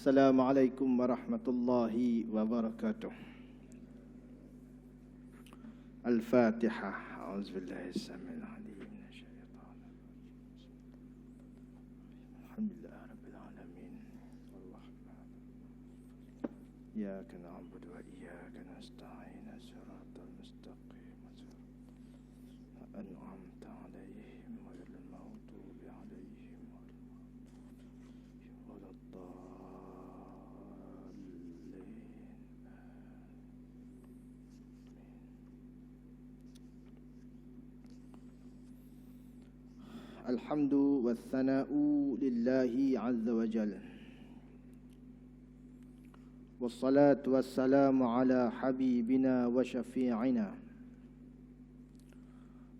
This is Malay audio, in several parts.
Assalamualaikum warahmatullahi wabarakatuh. Al-Fatihah. A'udzubillahi samil alim minasyaitan. Alhamdulillah rabbil alamin. Arrahman. Iyyaka na'budu wa iyyaka nasta'in. Shiratal mustaqim. An'amta 'alaihim ghairil maghdubi 'alaihim waladdallin. Alhamdu wassana'u lillahi azza wa jalla. Wassalatu wassalamu ala habibina wa syafi'ina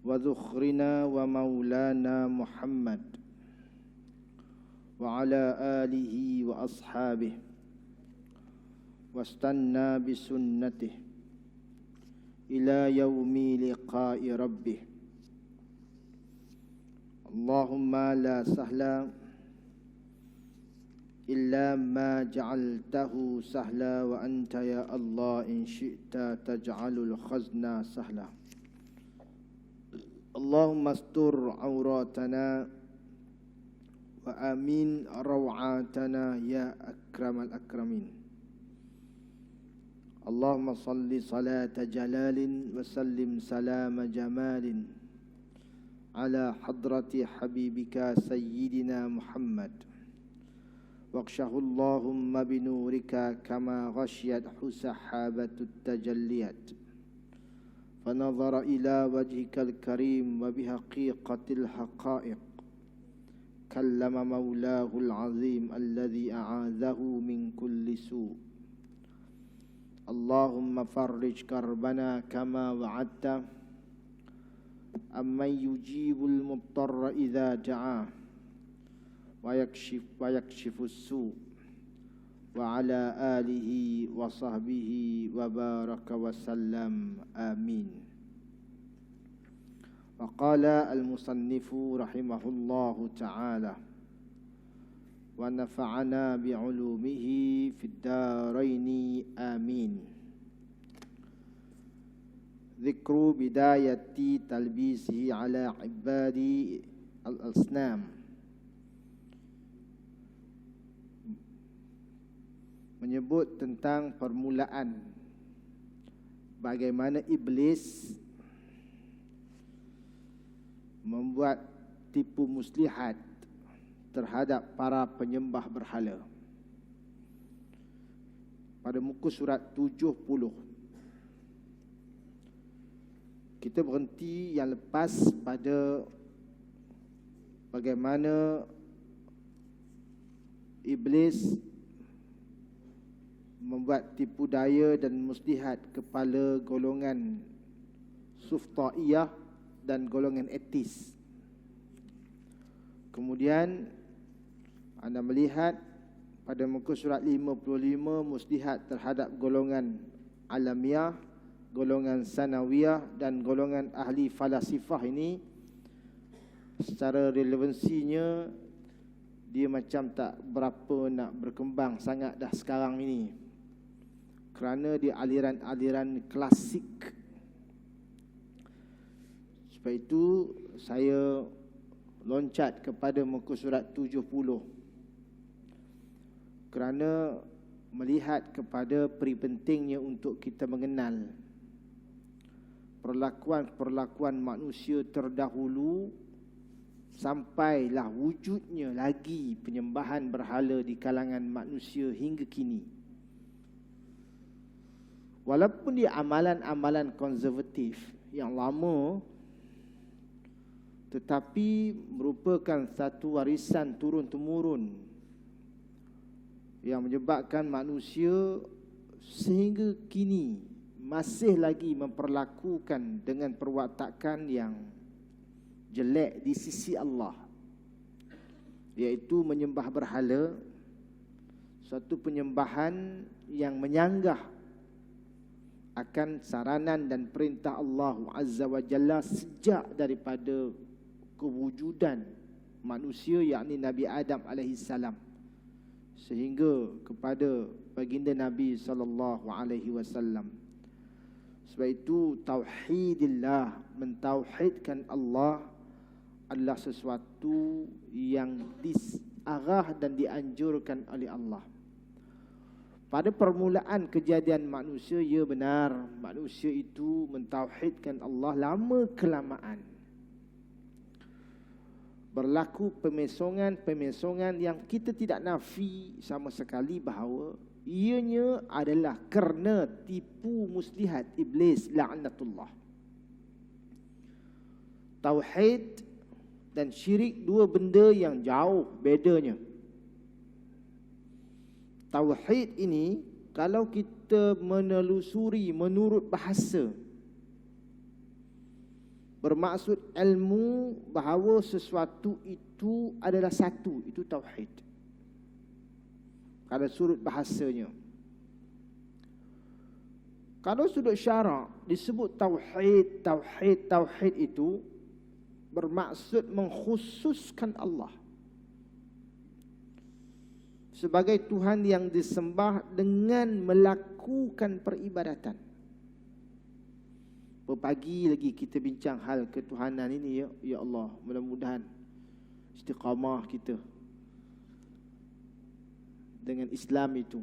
wa dhukhrina wa maulana Muhammad wa ala alihi wa ashabihi wastanna bisunnatihi ila yaumi liqa'i rabbih. Allahumma la sahla illa ma ja'altahu sahla wa anta ya Allah in syi'ta taj'alul khazna sahla. Allahumma astur auratana wa amin raw'atana ya akramal akramin. Allahumma salli salata jalalin wa sallim salama jamalin ala hadrati habibika sayyidina Muhammad waqshahu Allahumma binurika kama ghashiyathu sahabatut tajalliyat fanadhara ila wajhikal karim wa bihaqiqatil haqa'iq kallama mawlahul azim alladhi a'adhahu min kulli su'. Allahumma farrij karbana kama wa'adta amman yujibul muttarra idza da'a wa yakshifus su' wa ala alihi wa sahbihi wa baraka wa sallam. Amin. Wa qala al-musannifu rahimahullahu ta'ala wa nafa'ana bi'ulumihi fid daraini amin. Zikru bidayati talbisihi ala ibadi al-asnam. Menyebut tentang permulaan bagaimana iblis membuat tipu muslihat terhadap para penyembah berhala. Pada muka surat 70 kita berhenti yang lepas pada bagaimana iblis membuat tipu daya dan muslihat kepala golongan Suftaiyah dan golongan etis. Kemudian anda melihat pada muka surat 55 muslihat terhadap golongan Alamiyah, golongan Sanawiyah dan golongan ahli falasifah ini secara relevansinya dia macam tak berapa nak berkembang sangat dah sekarang ini, kerana dia aliran-aliran klasik. Sebab itu saya loncat kepada muka surat 70 kerana melihat kepada peri pentingnya untuk kita mengenal perlakuan-perlakuan manusia terdahulu sampailah wujudnya lagi penyembahan berhala di kalangan manusia hingga kini. Walaupun dia amalan-amalan konservatif yang lama, tetapi merupakan satu warisan turun-temurun yang menyebabkan manusia sehingga kini masih lagi memperlakukan dengan perwatakan yang jelek di sisi Allah, iaitu menyembah berhala, suatu penyembahan yang menyanggah akan saranan dan perintah Allah Azza wa Jalla sejak daripada kewujudan manusia, yakni Nabi Adam alaihissalam, sehingga kepada baginda Nabi sallallahu alaihi wasallam. Sebab itu tauhidillah, mentauhidkan Allah adalah sesuatu yang diarah dan dianjurkan oleh Allah. Pada permulaan kejadian manusia, ya benar, manusia itu mentauhidkan Allah lama kelamaan. Berlaku pemesongan yang kita tidak nafi sama sekali bahawa ianya adalah kerana tipu muslihat iblis la'natullah. Tauhid dan syirik dua benda yang jauh bedanya. Tauhid ini kalau kita menelusuri menurut bahasa, bermaksud ilmu bahawa sesuatu itu adalah satu, itu tauhid. Kalau sudut bahasanya. Kalau sudut syarak disebut tauhid itu bermaksud mengkhususkan Allah sebagai Tuhan yang disembah dengan melakukan peribadatan. Pagi lagi kita bincang hal ketuhanan ini, ya Allah, mudah-mudahan istiqamah kita dengan Islam itu.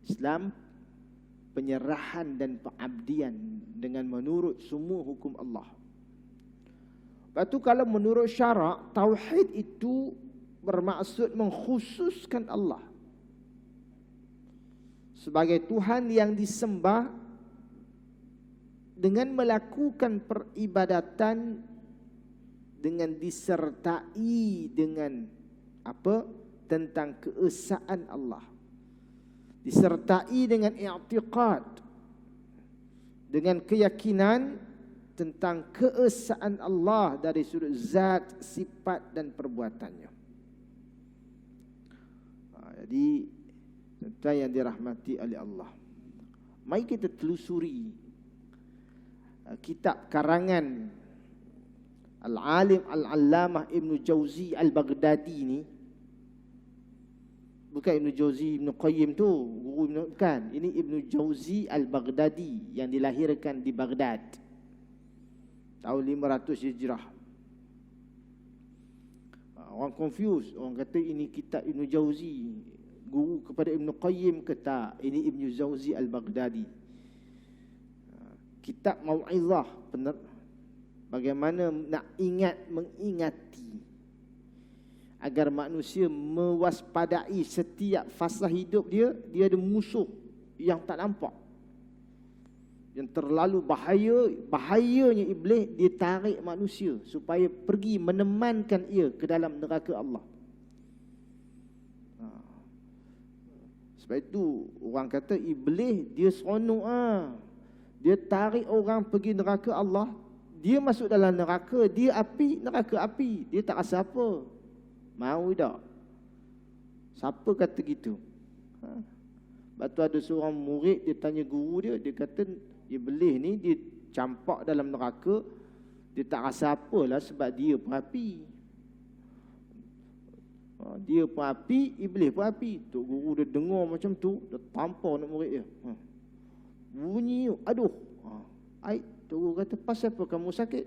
Islam penyerahan dan pengabdian dengan menurut semua hukum Allah. Lepas tu kalau menurut syarak, tauhid itu bermaksud mengkhususkan Allah sebagai Tuhan yang disembah dengan melakukan peribadatan dengan disertai dengan apa? Tentang keesaan Allah. Disertai dengan i'tiqad, dengan keyakinan tentang keesaan Allah dari sudut zat, sifat dan perbuatannya. Jadi tuan yang dirahmati oleh Allah, mari kita telusuri kitab karangan Al-Alim Al-Allamah Ibn Jauzi Al-Baghdadi ni. Bukan Ibn Jauzi Ibn Qayyim tu, guru bukan. Ini Ibn Jauzi Al-Baghdadi yang dilahirkan di Baghdad tahun 500 Hijrah. Orang confuse, orang kata ini kitab Ibn Jauzi, guru kepada Ibn Qayyim ke tak? Ini Ibn Jauzi Al-Baghdadi. Kitab Mau'izah, benar, bagaimana nak mengingati agar manusia mewaspadai setiap fasa hidup dia ada musuh yang tak nampak, yang terlalu bahayanya iblis. Dia tarik manusia supaya pergi menemankan ia ke dalam neraka Allah. Sebab itu orang kata iblis dia seronok dia tarik orang pergi neraka Allah. Dia masuk dalam neraka, dia api, neraka api. Dia tak rasa apa. Mau tak? Siapa kata gitu? Lepas tu ada seorang murid, dia tanya guru dia, dia kata iblis ni dia campak dalam neraka, dia tak rasa apalah sebab dia pun api. Dia pun api, iblis pun api. Tok guru dia dengar macam tu, dia tampar nak murid dia. Bunyi, aduh. Tok guru kata, pasal apa kamu sakit?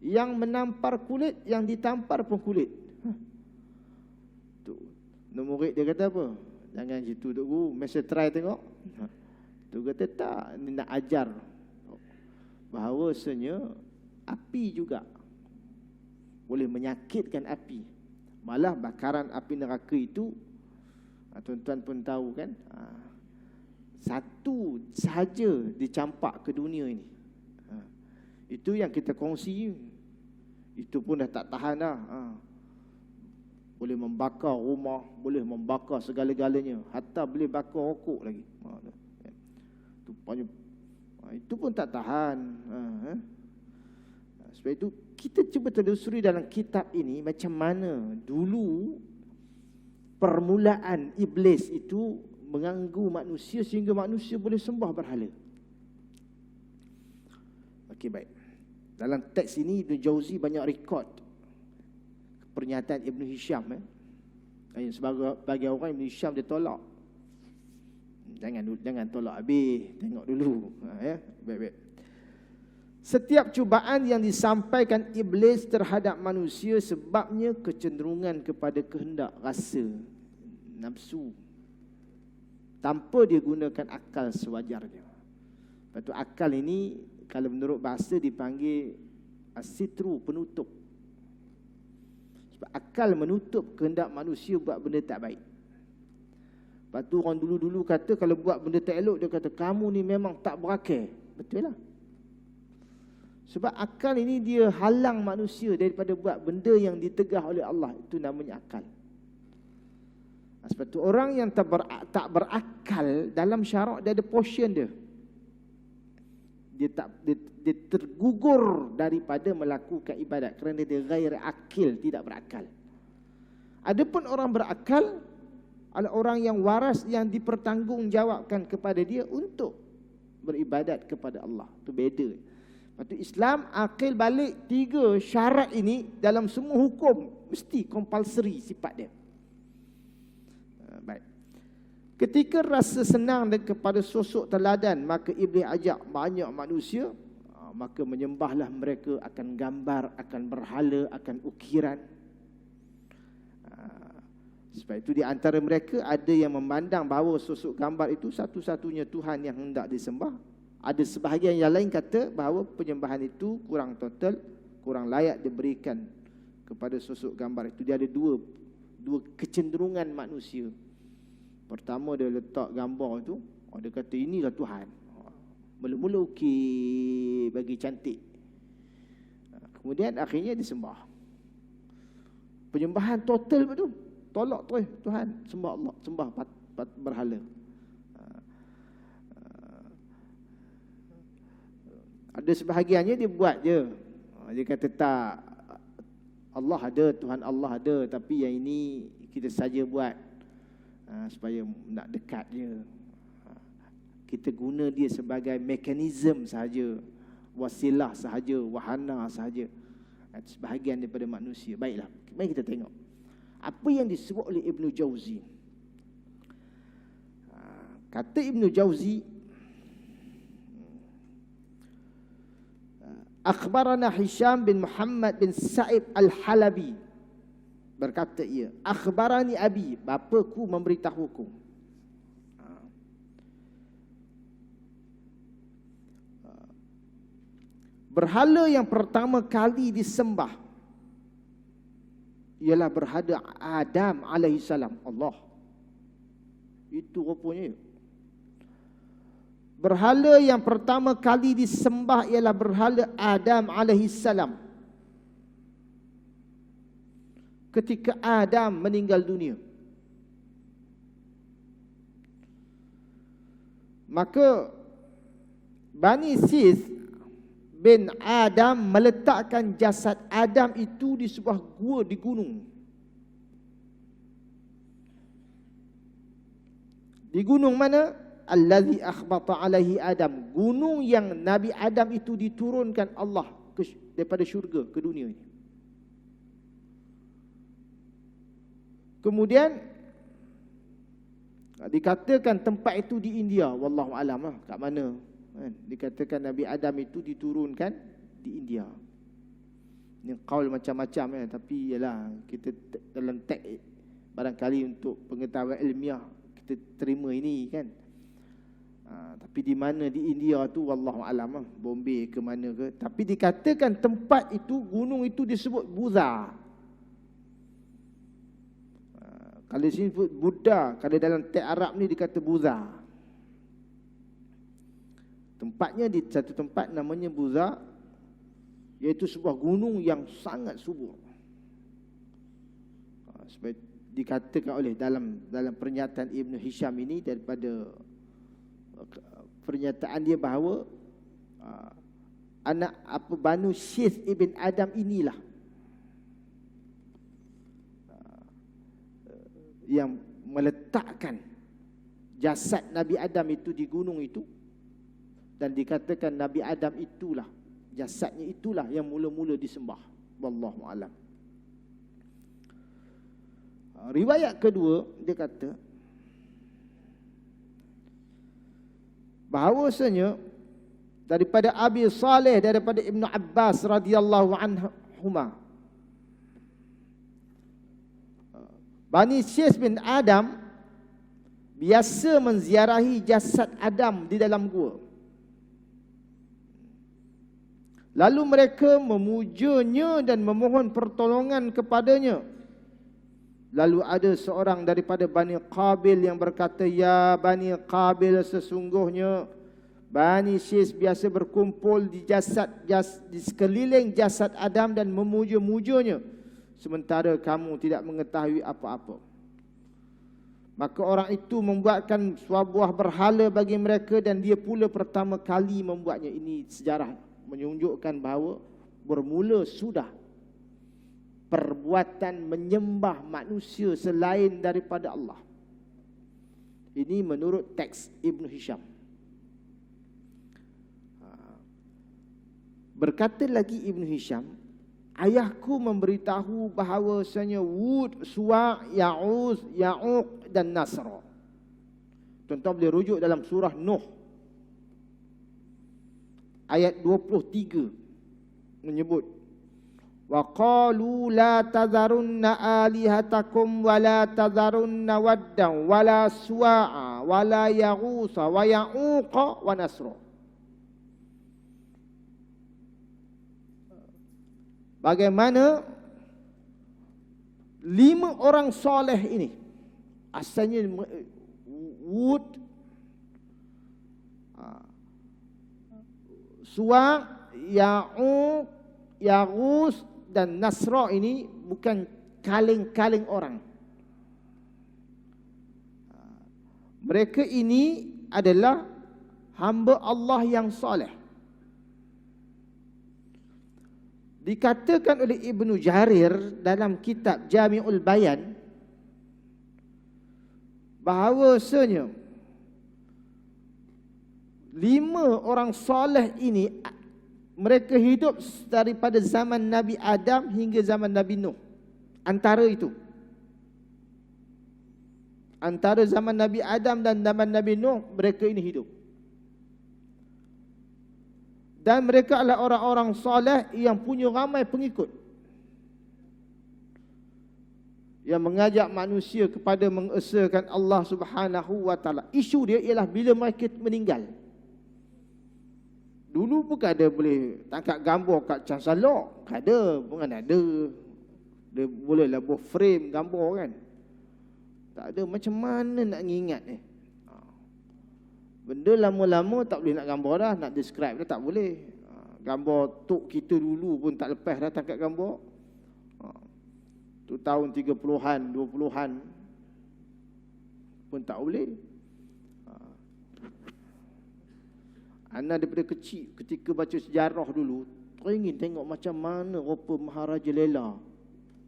Yang menampar kulit, yang ditampar pun kulit. Tok murid dia kata apa? Jangan situ tok guru, mesti try tengok. Tok kata tak, ni nak ajar bahawasanya api juga boleh menyakitkan api. Malah bakaran api neraka itu, tuan-tuan pun tahu kan, satu sahaja dicampak ke dunia ini. Itu yang kita kongsi. Itu pun dah tak tahan dah. Boleh membakar rumah, boleh membakar segala-galanya, hatta boleh bakar rokok lagi. Itu pun tak tahan. Sebab itu kita cuba telusuri dalam kitab ini macam mana dulu permulaan iblis itu mengganggu manusia sehingga manusia boleh sembah berhala. Okey, baik. Dalam teks ini Ibn Jauzi banyak rekod pernyataan Ibn Hisham. Sebagai orang Ibn Hisham dia tolak. Jangan tolak habis, tengok dulu. Ya, baik-baik. Setiap cubaan yang disampaikan iblis terhadap manusia sebabnya kecenderungan kepada kehendak, rasa, nafsu, tanpa dia gunakan akal sewajarnya. Lepas tu akal ini kalau menurut bahasa dipanggil asitru, penutup. Sebab akal menutup kehendak manusia buat benda tak baik. Lepas tu orang dulu-dulu kata kalau buat benda tak elok, dia kata kamu ni memang tak berakal. Betul lah. Sebab akal ini dia halang manusia daripada buat benda yang ditegah oleh Allah. Itu namanya akal. Sebab tu orang yang tak berakal dalam syarak dia ada portion dia. Dia tergugur daripada melakukan ibadat kerana dia ghair akil, tidak berakal. Adapun orang berakal adalah orang yang waras yang dipertanggungjawabkan kepada dia untuk beribadat kepada Allah. Itu beda. Lepas tu Islam akil balik 3 syarat ini dalam semua hukum mesti compulsory sifat dia. Baik. Ketika rasa senang kepada sosok teladan, maka iblis ajak banyak manusia, maka menyembahlah mereka akan gambar, akan berhala, akan ukiran. Sebab itu di antara mereka ada yang memandang bahawa sosok gambar itu satu-satunya Tuhan yang hendak disembah. Ada sebahagian yang lain kata bahawa penyembahan itu kurang total, kurang layak diberikan kepada sosok gambar itu. Dia ada dua kecenderungan manusia. Pertama dia letak gambar itu, dia kata inilah Tuhan. Mula-mula okey bagi cantik. Kemudian akhirnya disembah. Penyembahan total betul. Tolak terus Tuhan, sembah Allah, sembah berhala. Ada sebahagiannya dia buat je. Dia kata tak, Allah ada, Tuhan Allah ada, tapi yang ini kita saja buat supaya nak dekat je. Kita guna dia sebagai mekanisme sahaja, wasilah sahaja, wahana sahaja. Sebahagian daripada manusia. Baiklah, mari kita tengok apa yang disebut oleh Ibn Jauzi. Kata Ibn Jauzi, akhbarana Hisham bin Muhammad bin Sa'ib al-Halabi. Berkata ia, akhbarani abi, bapaku memberitahuku. Berhala yang pertama kali disembah ialah berhala Adam alaihissalam. Allah. Itu rupanya. Berhala yang pertama kali disembah ialah berhala Adam alaihissalam. Ketika Adam meninggal dunia, maka Bani Sis bin Adam meletakkan jasad Adam itu di sebuah gua di gunung. Di gunung mana? Allazi akhbata alaihi Adam. Gunung yang Nabi Adam itu diturunkan Allah daripada syurga ke dunia ini. Kemudian dikatakan tempat itu di India, wallahu alam lah kat mana. Dikatakan Nabi Adam itu diturunkan di India. Ini qaul macam-macam tapi ialah kita dalam teks barangkali untuk pengetahuan ilmiah kita terima ini kan. Tapi di mana di India tu wallahu alam lah, Bombay ke mana ke. Tapi dikatakan tempat itu, gunung itu disebut Buddha. Kalau di sini disebut Buddha, kalau dalam teks Arab ni dikata Buddha. Tempatnya di satu tempat namanya Buddha, iaitu sebuah gunung yang sangat subur. Sebab dikatakan oleh dalam pernyataan Ibn Hisham ini, daripada pernyataan dia bahawa anak Banu Syith ibn Adam inilah yang meletakkan jasad Nabi Adam itu di gunung itu. Dan dikatakan Nabi Adam itulah, jasadnya itulah yang mula-mula disembah. Wallahu a'lam. Riwayat kedua, dia kata bahawasanya daripada Abi Saleh, daripada Ibnu Abbas radhiyallahu anhuma, Bani Syes bin Adam biasa menziarahi jasad Adam di dalam gua. Lalu mereka memujanya dan memohon pertolongan kepadanya. Lalu ada seorang daripada Bani Qabil yang berkata, "Ya Bani Qabil, sesungguhnya Bani Syes biasa berkumpul di di sekeliling jasad Adam dan memuja-mujanya, sementara kamu tidak mengetahui apa-apa." Maka orang itu membuatkan sebuah berhala bagi mereka dan dia pula pertama kali membuatnya. Ini sejarah menunjukkan bahawa bermula sudah perbuatan menyembah manusia selain daripada Allah. Ini menurut teks Ibn Hisham. Berkata lagi Ibn Hisham, ayahku memberitahu bahawasanya Wud, Suwa', Ya'uz, Ya'uq dan Nasra. Tuan-tuan boleh rujuk dalam surah Nuh ayat 23 menyebut, wa qalu la tadharunna alihatakum wa la tadharunna waddan wa la suwa'a wa la yaghusa wa ya'uqa wa nasra. Bagaimana 5 orang soleh ini, asalnya Wud, Suwa', Ya'uq, Yaghus dan Nasra ini bukan kaleng-kaleng orang. Mereka ini adalah hamba Allah yang soleh. Dikatakan oleh Ibnu Jarir dalam kitab Jami'ul Bayan bahawasanya 5 orang soleh ini mereka hidup daripada zaman Nabi Adam hingga zaman Nabi Nuh. Antara itu, antara zaman Nabi Adam dan zaman Nabi Nuh, mereka ini hidup. Dan mereka adalah orang-orang soleh yang punya ramai pengikut, yang mengajak manusia kepada mengesahkan Allah Subhanahu wa taala. Isu dia ialah bila mereka meninggal. Dulu bukan ada boleh tangkap gambar kat Chansalok, ada, bukan ada. Dia bolehlah buat frame gambar kan. Tak ada, macam mana nak ingat ni? Benda lama-lama tak boleh nak gambar dah, nak describe dah tak boleh. Gambar tok kita dulu pun tak lepas dah tangkap gambar. Tu tahun 30-an, 20-an pun tak boleh. Ana daripada kecil ketika baca sejarah dulu, teringin tengok macam mana rupa Maharaja Lela.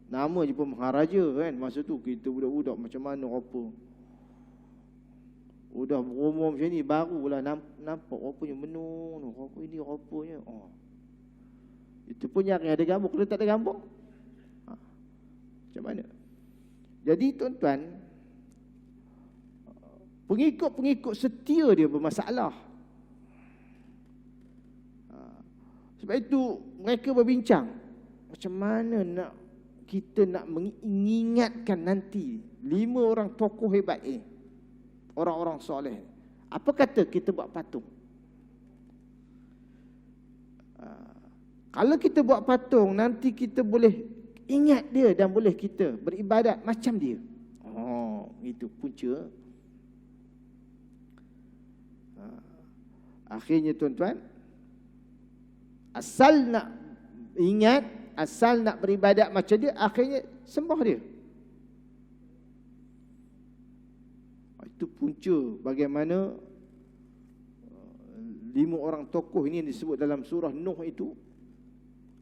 Nama je pun Maharaja kan. Masa tu kita budak-budak macam mana rupa. Udah berumur macam ni barulah nampak rupanya menung, rupa ini rupanya. Itu pun yang ada gambar. Kalau tak ada gambar, macam mana? Jadi tuan-tuan, pengikut-pengikut setia dia bermasalah. Sebab itu mereka berbincang macam mana kita nak mengingatkan nanti 5 orang tokoh hebat ini, orang-orang soleh. Apa kata kita buat patung? Kalau kita buat patung, nanti kita boleh ingat dia dan boleh kita beribadat macam dia. Itu punca. Akhirnya tuan-tuan, asal nak ingat, asal nak beribadat macam dia, akhirnya sembah dia. Itu punca bagaimana 5 orang tokoh ini yang disebut dalam surah Nuh itu,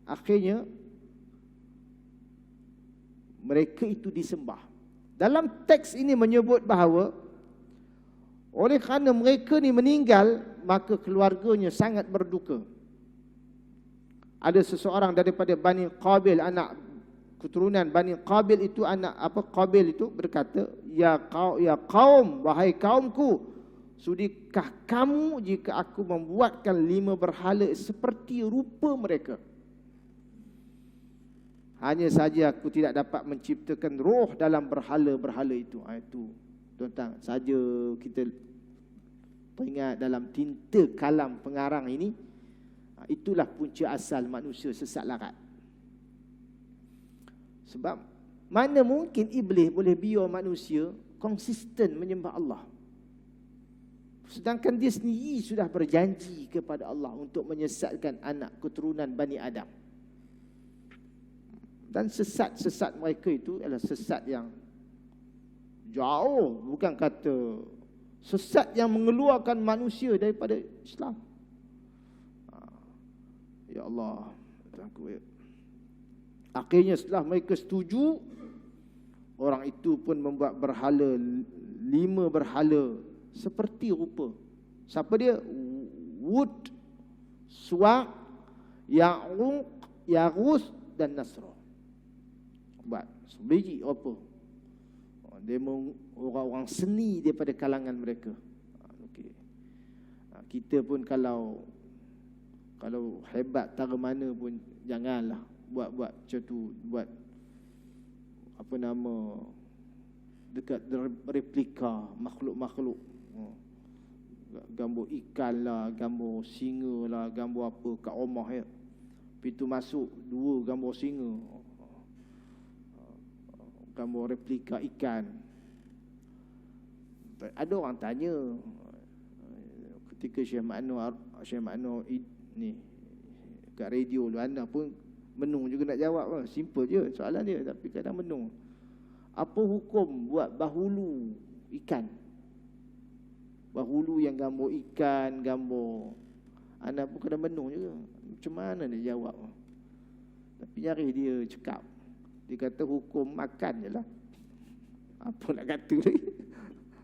akhirnya mereka itu disembah. Dalam teks ini menyebut bahawa oleh kerana mereka ni meninggal, maka keluarganya sangat berduka. Ada seseorang daripada Bani Qabil, anak keturunan Bani Qabil itu Qabil itu berkata, ya kaum, wahai kaumku, sudikah kamu jika aku membuatkan 5 berhala seperti rupa mereka? Hanya saja aku tidak dapat menciptakan roh dalam berhala-berhala itu. Itu tuan-tuan, saja kita teringat dalam tinta kalam pengarang ini, itulah punca asal manusia sesat larat. Sebab mana mungkin iblis boleh biar manusia konsisten menyembah Allah, sedangkan dia sendiri sudah berjanji kepada Allah untuk menyesatkan anak keturunan Bani Adam. Dan sesat-sesat mereka itu adalah sesat yang jauh, bukan kata sesat yang mengeluarkan manusia daripada Islam. Ya Allah, akhirnya setelah mereka setuju, orang itu pun membuat berhala, 5 berhala seperti rupa. Siapa dia? Wud, Suwa', Ya'uq, Yaghus dan Nasra. Buat sebiji apa? Dia orang-orang seni daripada kalangan mereka. Okay. Kita pun kalau hebat tara mana pun janganlah buat macam tu, buat apa nama, dekat replika makhluk-makhluk. Gambar ikan lah, gambar singa lah, gambar apa kat rumah ya. Pintu masuk 2 gambar singa, gambar replika ikan. Ada orang tanya ketika Syekh Ma'nur ni kat radio Luana pun menung juga nak jawab. Simple je soalan dia, tapi kadang menung. Apa hukum buat bahulu ikan? Bahulu yang gambar ikan, gambar anak pun kadang menung juga. Macam mana dia jawab? Tapi nyari dia cakap. Dia kata hukum makan je lah. Apa nak kata lagi?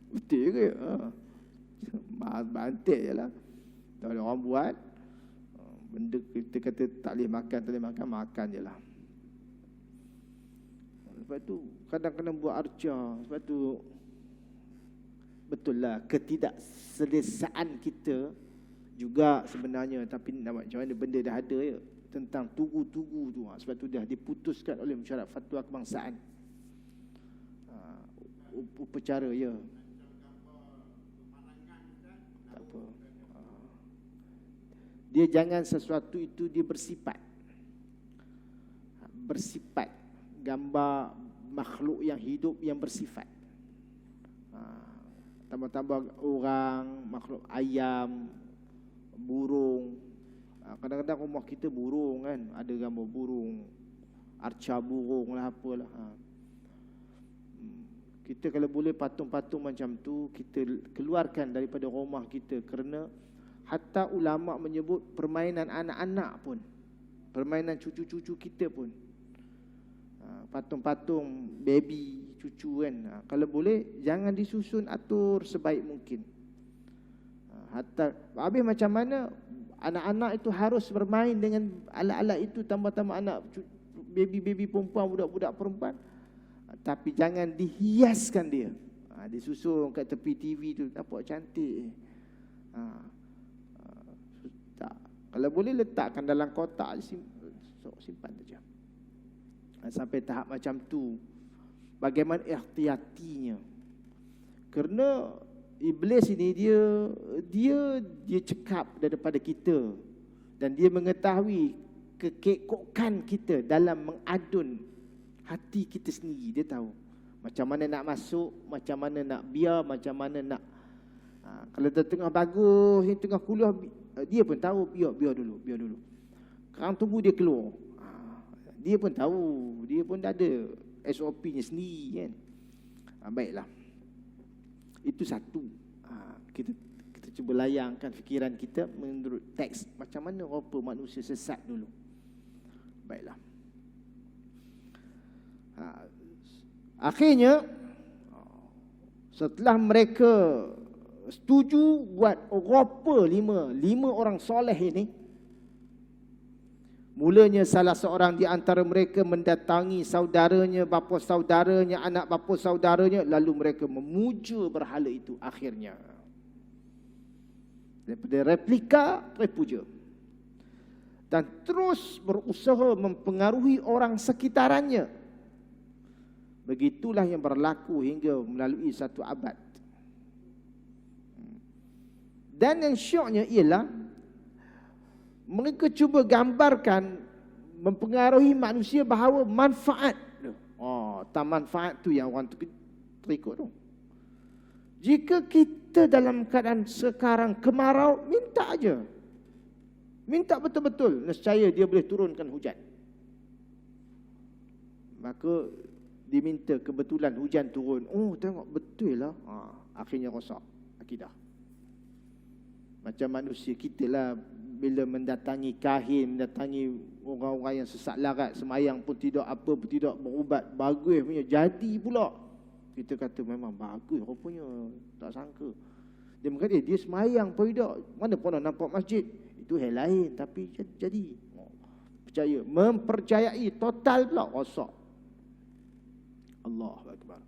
Betul ke? Bantik je lah. Kalau orang buat benda kita kata tak boleh makan, makan je lah. Lepas tu kadang-kadang buat arca. Sebab tu betul lah ketidakselesaan kita juga sebenarnya. Tapi nak buat macam mana, benda dah ada ya. Tentang tugu-tugu tu. Sebab tu dah diputuskan oleh mesyuarat fatwa kebangsaan. Upacara ya. Tak apa. Dia jangan sesuatu itu dia bersifat gambar makhluk yang hidup yang bersifat. Tambah-tambah orang, makhluk ayam, burung. Kadang-kadang rumah kita burung kan, ada gambar burung, arca burung lah apalah. Kita kalau boleh patung-patung macam tu kita keluarkan daripada rumah kita, kerana hatta ulama menyebut permainan anak-anak pun, permainan cucu-cucu kita pun, patung-patung baby, cucu kan, kalau boleh jangan disusun, atur sebaik mungkin. Hatta habis macam mana anak-anak itu harus bermain dengan alat-alat itu, tambah-tambah anak baby-baby perempuan, budak-budak perempuan, tapi jangan dihiaskan dia. Disusun kat tepi TV tu, nampak cantik. Tak. Kalau boleh letakkan dalam kotak, simpan saja. Sampai tahap macam tu, bagaimana ikhtiatinya. Kerana iblis ini dia cekap daripada kita, dan dia mengetahui kekekokan kita dalam mengadun hati kita sendiri. Dia tahu macam mana nak masuk, macam mana nak biar, macam mana nak kalau dah tengah bagus, tengah kuliah, dia pun tahu biar dulu. Sekarang tunggu dia keluar. Dia pun tahu, dia pun dah ada SOP-nya sendiri kan. Baiklah. Itu satu. Kita cuba layangkan fikiran kita menurut teks, macam mana rupa manusia sesat dulu. Baiklah. Akhirnya setelah mereka setuju buat rupa lima orang soleh ini, Mulanya salah seorang di antara mereka mendatangi saudaranya, bapa saudaranya, anak bapa saudaranya, lalu mereka memuja berhala itu akhirnya. Daripada replika, terpuja. Dan terus berusaha mempengaruhi orang sekitarannya. Begitulah yang berlaku hingga melalui satu abad. Dan yang syoknya ialah mereka cuba gambarkan mempengaruhi manusia bahawa manfaat. Tak manfaat tu yang orang tu terikut tu. Jika kita dalam keadaan sekarang kemarau, minta aja. Minta betul-betul, nescaya dia boleh turunkan hujan. Maka diminta kebetulan hujan turun. Oh, tengok betul lah. Akhirnya rosak akidah. Macam manusia kita lah, bila mendatangi kahin, mendatangi orang-orang yang sesat larat, semayang pun tidak, apa pun tidak, berubat, bagus punya, jadi pula. Kita kata memang bagus rupanya, tak sangka. Dia mengatakan, dia semayang pun tidak, mana pernah nampak masjid. Itu hal lain, tapi jadi. Percaya, mempercayai, total pula, rosak. Allahu Akbar.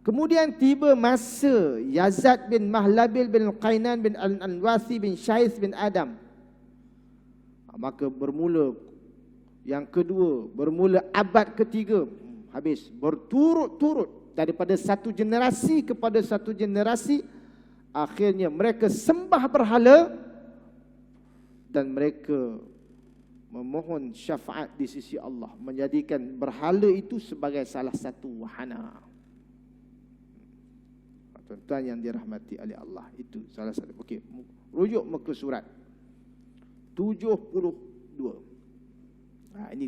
Kemudian tiba masa Yazid bin Mahlabil bin Qainan bin Al-Anwasi bin Syais bin Adam. Maka bermula yang kedua, bermula abad ketiga. Habis berturut-turut daripada satu generasi kepada satu generasi. Akhirnya mereka sembah berhala dan mereka memohon syafaat di sisi Allah, menjadikan berhala itu sebagai salah satu wahana. Tuan-tuan yang dirahmati oleh Allah, itu salah satu. Okey, rujuk muka surat 72. Ini